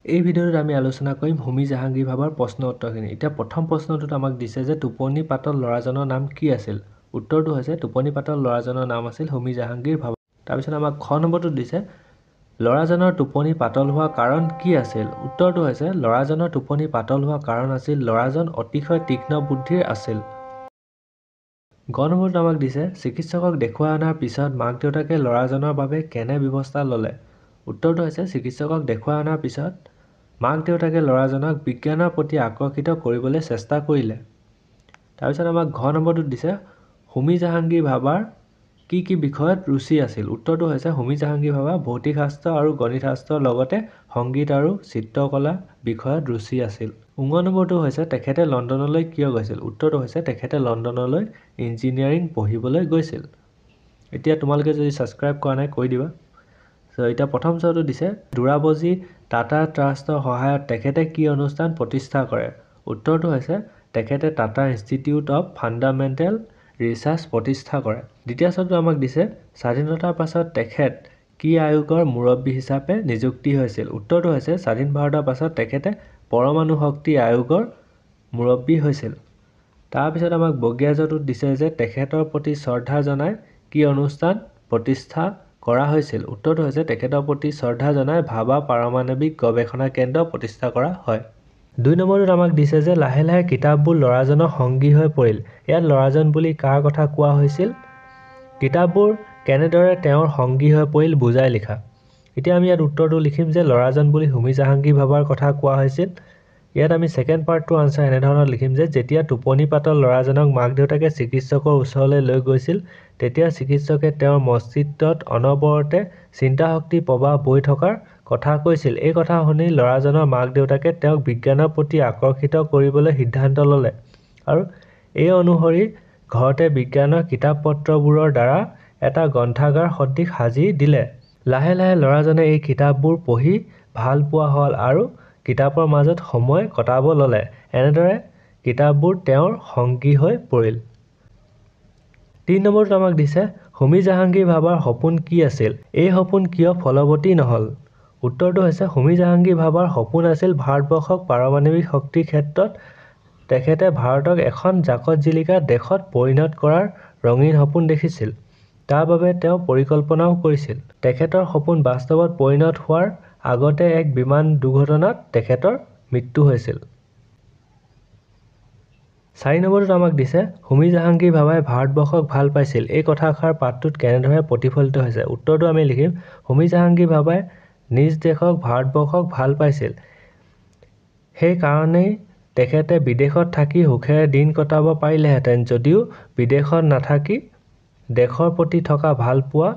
এই ভিডিঅ'ত আমি আলোচনা কৰিম হোমী জাহাংগীৰ ভাৱাৰ প্ৰশ্ন উত্তৰখিনি। এতিয়া প্ৰথম প্ৰশ্নটোত আমাক দিছে যে টোপনি পাতল ল'ৰাজনৰ নাম কি আছিল? উত্তৰটো হৈছে টোপনি পাতল ল'ৰাজনৰ নাম আছিল হোমী জাহাংগীৰ ভাৱা। তাৰপিছত আমাক খ নম্বৰটোত দিছে ল'ৰাজনৰ টোপনি পাতল হোৱাৰ কাৰণ কি আছিল? উত্তৰটো হৈছে ল'ৰাজনৰ টোপনি পাতল হোৱাৰ কাৰণ আছিল ল'ৰাজন অতিশয় তীক্ষ্ণ বুদ্ধিৰ আছিল। গ নম্বৰটোত আমাক দিছে চিকিৎসকক দেখুৱাই অনাৰ পিছত মাক দেউতাকে ল'ৰাজনৰ বাবে কেনে ব্যৱস্থা ল'লে? উত্তৰটো হৈছে চিকিৎসকক দেখুৱাই অনাৰ পিছত মাক দেউতাকে ল'ৰাজনক বিজ্ঞানৰ প্ৰতি আকৰ্ষিত কৰিবলৈ চেষ্টা কৰিলে। তাৰপিছত আমাক ঘ নম্বৰটোত দিছে হোমী জাহাংগীৰ ভাৱাৰ কি কি বিষয়ত ৰুচি আছিল? উত্তৰটো হৈছে হোমী জাহাংগীৰ ভাৱা ভৌতিক শাস্ত্ৰ আৰু গণিত শাস্ত্ৰৰ লগতে সংগীত আৰু চিত্ৰকলা বিষয়ত ৰুচি আছিল। ঙ নম্বৰটো হৈছে তেখেতে লণ্ডনলৈ কিয় গৈছিল? উত্তৰটো হৈছে তেখেতে লণ্ডনলৈ ইঞ্জিনিয়াৰিং পঢ়িবলৈ গৈছিল। এতিয়া তোমালোকে যদি ছাবস্ক্ৰাইব কৰা নাই কৰি দিবা। এতিয়া প্ৰথম চাওটো দিছে দুৰাবজী টাটা ট্ৰাষ্টৰ সহায়ত তেখেতে কি অনুষ্ঠান প্ৰতিষ্ঠা কৰে? উত্তৰটো হৈছে তেখেতে Tata institute of fundamental research প্ৰতিষ্ঠা কৰে। দ্বিতীয় চাওটো আমাক দিছে স্বাধীনতাৰ পাছত তেখেত কি আয়োগৰ মুৰব্বী হিচাপে নিযুক্তি হৈছিল? উত্তৰটো হৈছে স্বাধীন ভাৰতৰ পাছত তেখেতে পৰমাণু শক্তি আয়োগৰ মুৰব্বী হৈছিল। তাৰপিছত আমাক বগীয়া জটোত দিছে যে তেখেতৰ প্ৰতি শ্ৰদ্ধা জনাই কি অনুষ্ঠান প্ৰতিষ্ঠা কৰা হৈছিল? উত্তৰটো হৈছে তেখেতৰ প্ৰতি শ্ৰদ্ধা জনাই ভাবা পাৰমাণৱিক গৱেষণা কেন্দ্ৰ প্ৰতিষ্ঠা কৰা হয়। ২ নম্বৰটোত আমাক দিছে যে লাহে লাহে কিতাপবোৰ ল'ৰাজনৰ সংগী হৈ পৰিল। ইয়াত ল'ৰাজন বুলি কাৰ কথা কোৱা হৈছিল? কিতাপবোৰ কেনেদৰে তেওঁৰ সংগী হৈ পৰিল বুজাই লিখা। এতিয়া আমি ইয়াত উত্তৰটো লিখিম যে ল'ৰাজন বুলি হোমী জাহাংগীৰ ভাৱাৰ কথা কোৱা হৈছিল। ইয়াত আমি ছেকেণ্ড পাৰ্টটো আনচাৰ এনেধৰণত লিখিম যে যেতিয়া টোপনি পাতল ল'ৰাজনক মাক দেউতাকে চিকিৎসকৰ ওচৰলৈ লৈ গৈছিল তেতিয়া চিকিৎসকে তেওঁৰ মস্তিষ্কত অনবৰতে চিন্তাশক্তিৰ প্ৰবাহ বৈ থকাৰ কথা কৈছিল। এই কথা শুনি ল'ৰাজনৰ মাক দেউতাকে তেওঁক বিজ্ঞানৰ প্ৰতি আকৰ্ষিত কৰিবলৈ সিদ্ধান্ত ল'লে আৰু এই অনুসৰি ঘৰতে বিজ্ঞানৰ কিতাপ পত্ৰবোৰৰ দ্বাৰা এটা গ্ৰন্থাগাৰ সদৃশ সাজি দিলে। লাহে লাহে ল'ৰাজনে এই কিতাপবোৰ পঢ়ি ভাল পোৱা হ'ল আৰু কিতাপৰ মাজত সময় কটাব ল'লে। এনেদৰে কিতাপবোৰ তেওঁৰ সংগী হৈ পৰিল। ৩ নম্বৰটোত আমাক দিছে হোমী জাহাংগীৰ ভাৱাৰ সপোন কি আছিল? এই সপোন কিয় ফলৱতী নহ'ল? উত্তৰটো হৈছে হোমী জাহাংগীৰ ভাৱাৰ সপোন আছিল ভাৰতবৰ্ষক পাৰমাণৱিক শক্তিৰ ক্ষেত্ৰত তেখেতে ভাৰতক এখন জাকত জিলিকা দেশত পৰিণত কৰাৰ ৰঙীন সপোন দেখিছিল। তাৰ বাবে তেওঁ পৰিকল্পনাও কৰিছিল। তেখেতৰ সপোন বাস্তৱত পৰিণত হোৱাৰ আগতে এক বিমান দুৰ্ঘটনাত তেখেতৰ মৃত্যু হৈছিল। ৪ নম্বৰটোত আমাক দিছে হোমী জাহাংগীৰ ভাৱাই ভাৰতবৰ্ষক ভাল পাইছিল। এই কথাষাৰ পাঠটোত কেনেদৰে প্ৰতিফলিত হৈছে? উত্তৰটো আমি লিখিম হোমী জাহাংগীৰ ভাৱাই নিজ দেশক ভাৰতবৰ্ষক ভাল পাইছিল। সেই কাৰণেই তেখেতে বিদেশত থাকি সুখেৰে দিন কটাব পাৰিলেহেঁতেন যদিও বিদেশত নাথাকি দেশৰ প্ৰতি থকা ভালপোৱা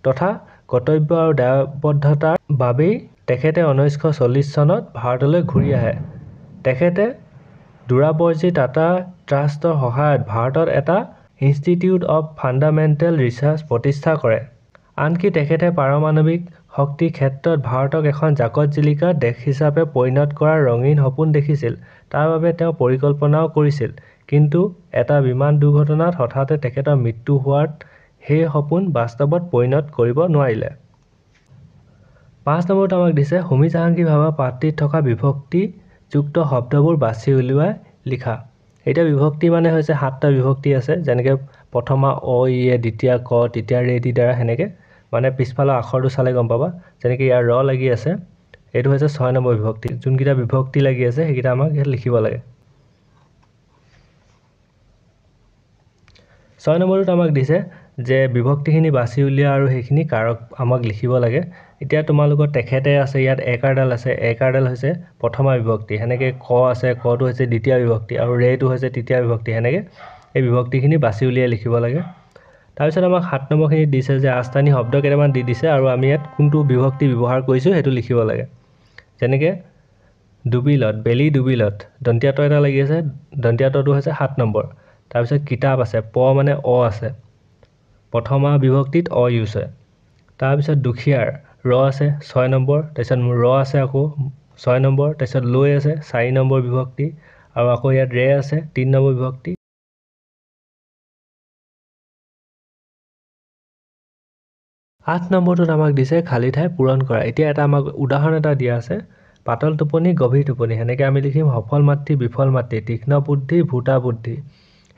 তথা কৰ্তব্য আৰু দায়বদ্ধতাৰ বাবেই তেখেতে ১৯৪০ চনত ভাৰতলৈ ঘূৰি আহে। তেখেতে দুৰাবজী টাটা ট্ৰাষ্টৰ সহায়ত ভাৰতত এটা ইনষ্টিটিউট অৱ ফাণ্ডামেণ্টেল ৰিচাৰ্চ প্ৰতিষ্ঠা কৰে। আনকি তেখেতে পাৰমাণৱিক শক্তিৰ ক্ষেত্ৰত ভাৰতক এখন জাকত জিলিকা দেশ হিচাপে পৰিণত কৰাৰ ৰঙীন সপোন দেখিছিল। তাৰ বাবে তেওঁ পৰিকল্পনাও কৰিছিল। কিন্তু এটা বিমান দুৰ্ঘটনাত হঠাতে তেখেতৰ মৃত্যু হোৱাত সেই সপোন বাস্তৱত পৰিণত কৰিব নোৱাৰিলে। ৫ নম্বৰটো আমাক দিছে হোমী জাহাংগীৰ ভাৱা পাঠটিত থকা বিভক্তি যুক্ত শব্দবোৰ বাছি উলিয়াই লিখা। এতিয়া বিভক্তি মানে হৈছে ৭টা বিভক্তি আছে যেনেকে প্ৰথমা অ ইয়ে দ্বিতীয়া ক তৃতীয়া ৰেদি দ্বাৰা সেনেকে মানে পিছফালৰ আখৰটো চালে গম পাবা। যেনেকে ইয়াৰ ৰ লাগি আছে এইটো হৈছে ৬ নম্বৰ বিভক্তি। যোনকেইটা বিভক্তি লাগি আছে সেইকেইটা আমাক ইয়াত লিখিব লাগে। ৬ নম্বৰটোত আমাক দিছে যে বিভক্তিখিনি বাছি উলিওৱা আৰু সেইখিনি কাৰক আমাক লিখিব লাগে। এতিয়া তোমালোকৰ তেখেতে আছে ইয়াত একাৰডাল আছে। একাৰডাল হৈছে প্ৰথমা বিভক্তি। সেনেকে ক আছে কটো হৈছে দ্বিতীয় বিভক্তি আৰু ৰেটো হৈছে তৃতীয় বিভক্তি। সেনেকে এই বিভক্তিখিনি বাছি উলিয়াই লিখিব লাগে। তাৰপিছত আমাক ৭ নম্বৰখিনিত দিছে যে আস্থানি শব্দ কেইটামান দি দিছে আৰু আমি ইয়াত কোনটো বিভক্তি ব্যৱহাৰ কৰিছোঁ সেইটো লিখিব লাগে। যেনেকে ডুবিলত বেলি ডুবিলত দন্তীয়া ত এটা লাগি আছে। দন্তীয়া তটো হৈছে ৭ নম্বৰ। তাৰপিছত কিতাপ আছে প মানে অ আছে। প্ৰথমা বিভক্তিত অ ইউজ হয়। তাৰপিছত দুখীয়াৰ ৰ আছে ৬ নম্বৰ। তাৰপিছত ৰ আছে আকৌ ৬ নম্বৰ। তাৰপিছত লৈ আছে ৪ নম্বৰ বিভক্তি আৰু আকৌ ইয়াত ৰে আছে ৩ নম্বৰ বিভক্তি। ৮ নম্বৰটোত আমাক দিছে খালী ঠাই পূৰণ কৰা। এতিয়া এটা আমাক উদাহৰণ এটা দিয়া আছে পাতল টোপনি গভীৰ টোপনি সেনেকৈ আমি লিখিম সফল মাতৃ বিফল মাতৃ তীক্ষ্ণ বুদ্ধি ভূতা বুদ্ধি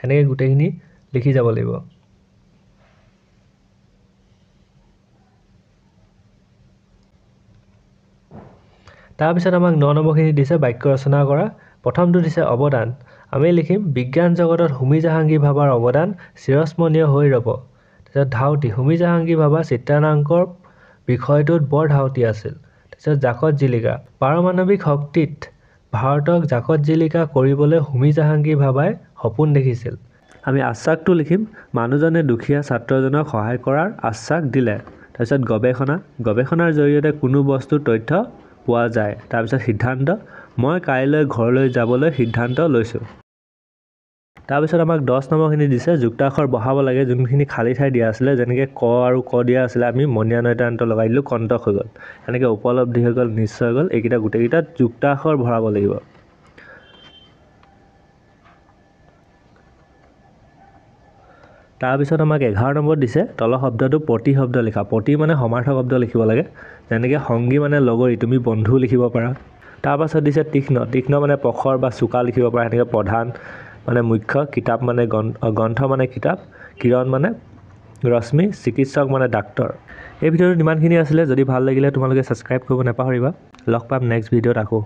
সেনেকৈ গোটেইখিনি লিখি যাব লাগিব তাৰপিছত আমাক 9 নম্বৰখিনি দিছে বাক্য ৰচনা কৰা প্ৰথমটো দিছে অৱদান আমি লিখিম বিজ্ঞান জগতত হোমী জাহাংগীৰ ভাৱাৰ অৱদান চিৰস্মৰণীয় হৈ ৰ'ব তাৰপিছত ধাউতি হোমী জাহাংগীৰ ভাৱা চিত্ৰাংকনৰ বিষয়টোত বৰ ধাউতি আছিল তাৰপিছত জাকত জিলিকা পাৰমাণৱিক শক্তিত ভাৰতক জাকত জিলিকা কৰিবলৈ হোমী জাহাংগীৰ ভাৱাই সপোন দেখিছিল আমি আশ্বাসটো লিখিম মানুহজনে দুখীয়া ছাত্ৰজনক সহায় কৰাৰ আশ্বাস দিলে তাৰপিছত গৱেষণাৰ জৰিয়তে কোনো বস্তুৰ তথ্য পোৱা যায় তাৰপিছত সিদ্ধান্ত মই কাইলৈ ঘৰলৈ যাবলৈ সিদ্ধান্ত লৈছোঁ তাৰপিছত আমাক 10 নম্বৰখিনি দিছে যুক্তাক্ষৰ বহাব লাগে যোনখিনি খালী ঠাই দিয়া আছিলে যেনেকৈ ক আৰু ক দিয়া আছিলে আমি মনীয়া নয়তান্ত লগাই দিলোঁ কণ্টক হৈ গ'ল এনেকৈ উপলব্ধি হৈ গ'ল নিশ্চয় হৈ গ'ল এইকেইটা গোটেইকেইটাত যুক্তাক্ষৰ ভৰাব লাগিব তাৰপিছত আমাক 11 নম্বৰ দিছে তল শব্দটো প্ৰতি শব্দ লিখা প্ৰতি মানে সমাৰ্থক শব্দ লিখিব লাগে যেনেকৈ সংগী মানে লগৰী তুমি বন্ধু লিখিব পাৰা তাৰপাছত দিছে তীক্ষ্ণ মানে প্ৰখৰ বা চোকা লিখিব পাৰা এনেকৈ প্ৰধান মানে মুখ্য কিতাপ মানে গ্ৰন্থ মানে কিতাপ কিৰণ মানে ৰশ্মি চিকিৎসক মানে ডাক্তৰ এই ভিডিঅ'টো ইমানখিনি আছিলে যদি ভাল লাগিলে তোমালোকে ছাবস্ক্ৰাইব কৰিব নাপাহৰিবা লগ পাম নেক্সট ভিডিঅ'ত আকৌ